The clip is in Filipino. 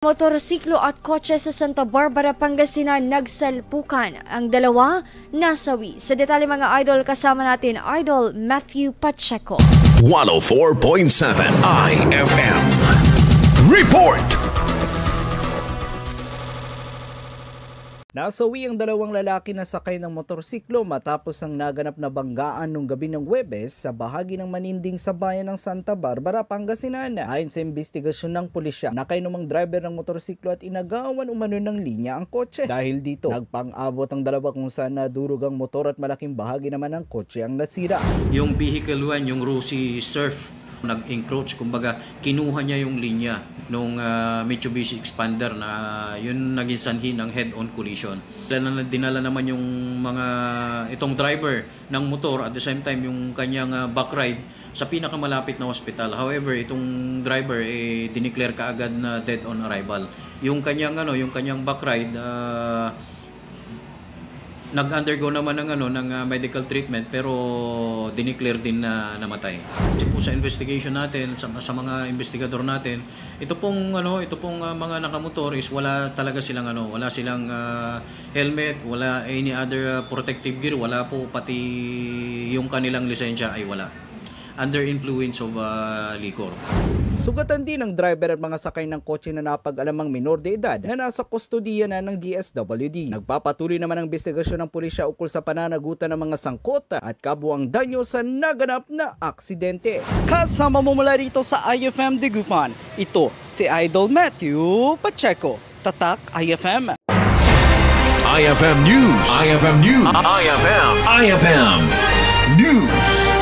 Motorsiklo at kotse sa Santa Barbara, Pangasinan nagsalpukan. Ang dalawa nasawi. Sa detalye mga idol, kasama natin Idol Matthew Pacheco. 104.7 IFM Report! Nasawi ang dalawang lalaki na sakay ng motorsiklo matapos ang naganap na banggaan nung gabi ng Huwebes sa bahagi ng Maninding sa bayan ng Santa Barbara, Pangasinan. Ayon sa investigasyon ng pulisya, nakainomang driver ng motorsiklo at inagawan umano ng linya ang kotse. Dahil dito, nagpang-abot ang dalawa kung saan nadurog ang motor at malaking bahagi naman ng kotse ang nasira. Yung vehicle 1, yung Rossi Surf, nag-encroach, kumbaga kinuha niya yung linya nung Mitsubishi Expander na yun naging sanhi ng head-on collision. Dinala naman yung itong driver ng motor at the same time yung kanyang backride sa pinakamalapit na hospital. However, itong driver dineclare kaagad na dead on arrival. Yung kanyang backride nag-undergo naman ng medical treatment pero dineclare din na namatay. Kasi po sa investigation natin, sa mga investigador natin, ito pong mga nakamotor is wala silang helmet, wala any other protective gear, wala po, pati yung kanilang lisensya ay wala. Under influence of liquor. Sugatan din ng driver at mga sakay ng kotse na napag-alamang minor de edad na nasa kustodiya na ng DSWD. Nagpapatuloy naman ang investigasyon ng pulisya ukol sa pananagutan ng mga sangkot at kabuang danyo sa naganap na aksidente. Kasama mo mula rito sa IFM Digupan, ito si Idol Matthew Pacheco. Tatak IFM. IFM News. IFM News. IFM News.